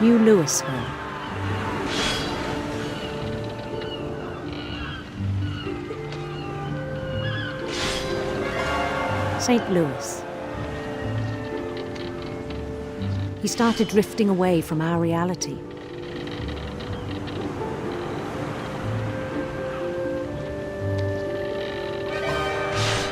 New Louisville. St. Louis. He started drifting away from our reality.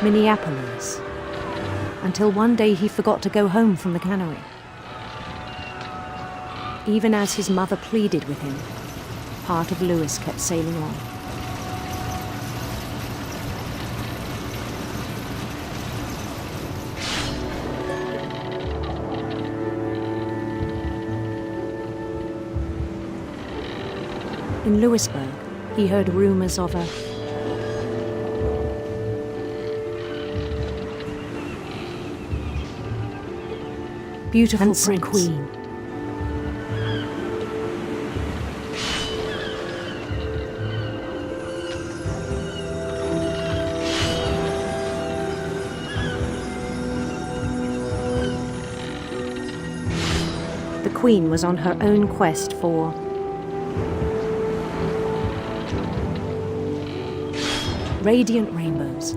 Minneapolis. Until one day he forgot to go home from the cannery. Even as his mother pleaded with him, part of Louis kept sailing on. In Louisburg, he heard rumors of a beautiful handsome queen. The queen was on her own quest for radiant rainbows.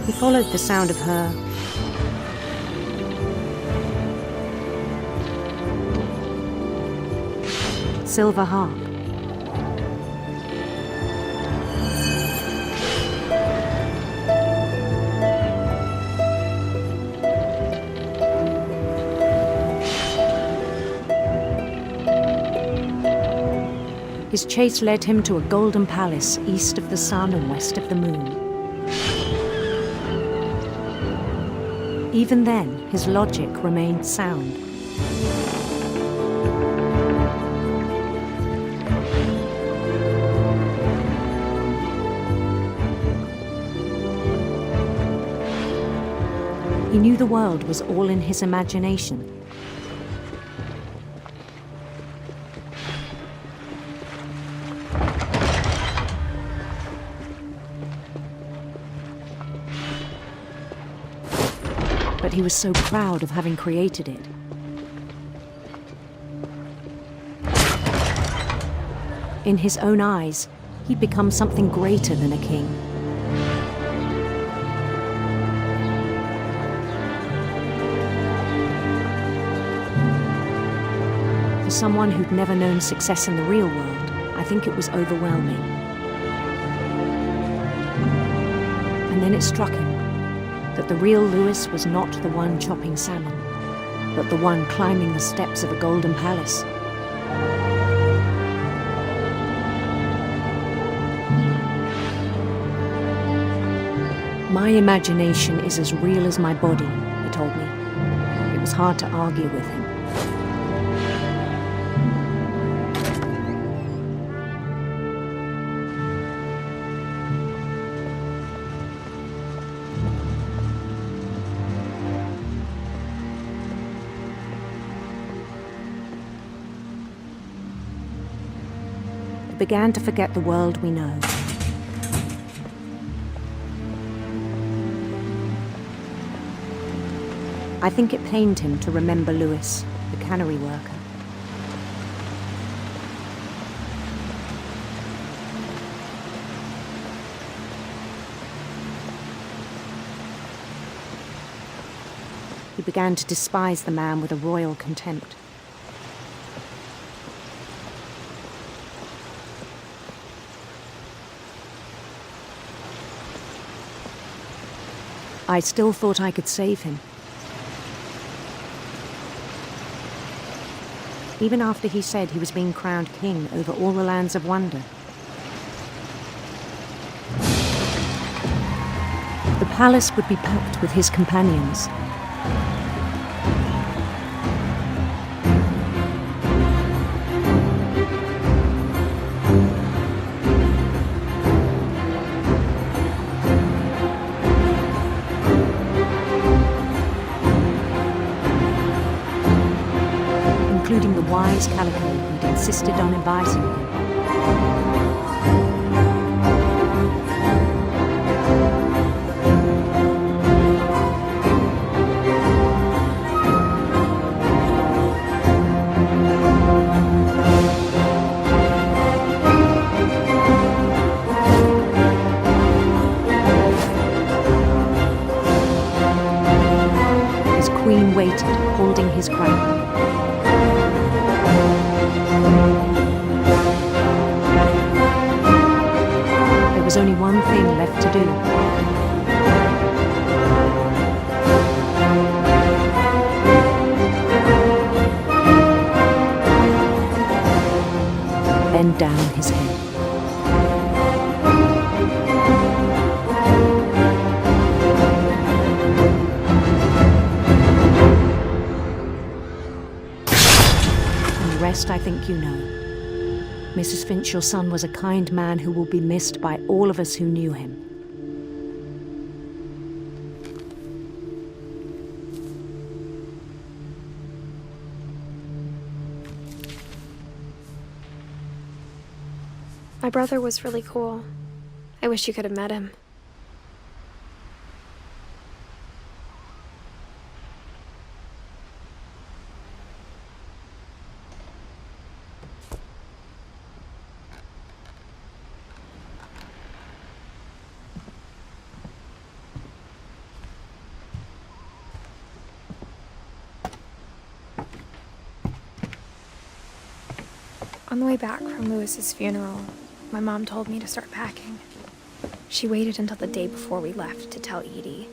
He followed the sound of her silver harp. His chase led him to a golden palace east of the sun and west of the moon. Even then, his logic remained sound. He knew the world was all in his imagination. But he was so proud of having created it. In his own eyes, he'd become something greater than a king. For someone who'd never known success in the real world, I think it was overwhelming. And then it struck him that the real Louis was not the one chopping salmon, but the one climbing the steps of a golden palace. My imagination is as real as my body, he told me. It was hard to argue with him. Began to forget the world we know. I think it pained him to remember Louis, the cannery worker. He began to despise the man with a royal contempt. I still thought I could save him. Even after he said he was being crowned king over all the lands of wonder. The palace would be packed with his companions. Including the wise Calico who'd insisted on advising him. one thing left to do. Bend down his head. And the rest I think you know. Mrs. Finch, your son was a kind man who will be missed by all of us who knew him. My brother was really cool. I wish you could have met him. On the way back from Lewis's funeral, my mom told me to start packing. She waited until the day before we left to tell Edie.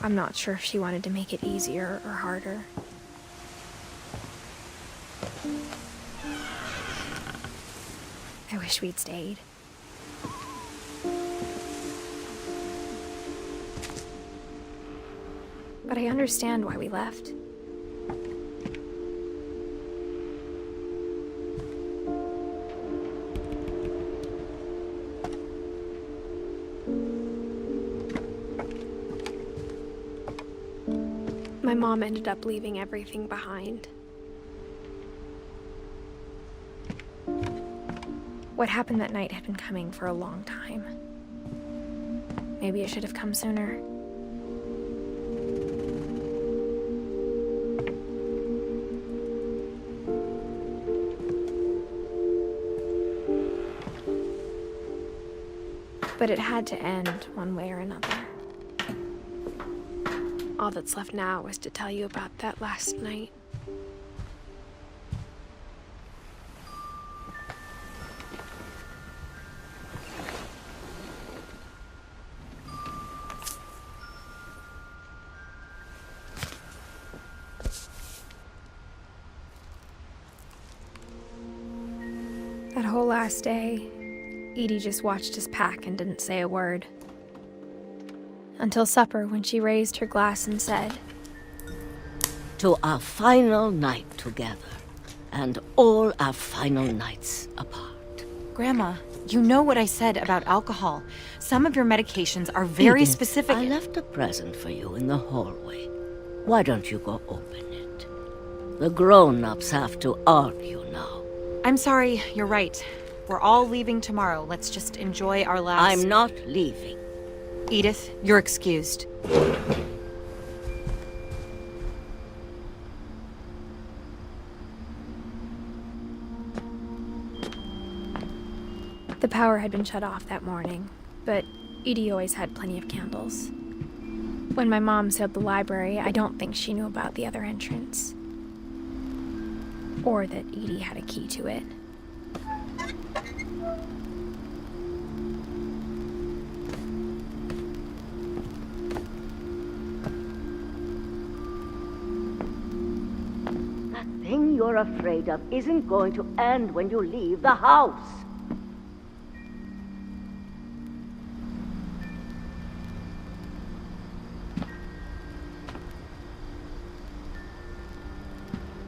I'm not sure if she wanted to make it easier or harder. I wish we'd stayed. But I understand why we left. My mom ended up leaving everything behind. What happened that night had been coming for a long time. Maybe it should have come sooner. But it had to end one way or another. All that's left now is to tell you about that last night. That whole last day, Edie just watched us pack and didn't say a word. Until supper, when she raised her glass and said, "To our final night together, and all our final nights apart." Grandma, you know what I said about alcohol. Some of your medications are very Edith, specific. I left a present for you in the hallway. Why don't you go open it? The grown-ups have to argue now. I'm sorry, you're right. We're all leaving tomorrow. Let's just enjoy our last... I'm not leaving. Edith, you're excused. The power had been shut off that morning, but Edie always had plenty of candles. When my mom sealed the library, I don't think she knew about the other entrance. Or that Edie had a key to it. That thing you're afraid of isn't going to end when you leave the house.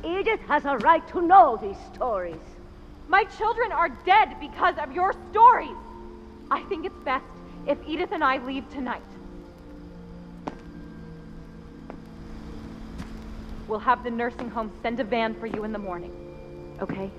Edith has a right to know these stories. My children are dead because of your stories. I think it's best if Edith and I leave tonight. We'll have the nursing home send a van for you in the morning, okay?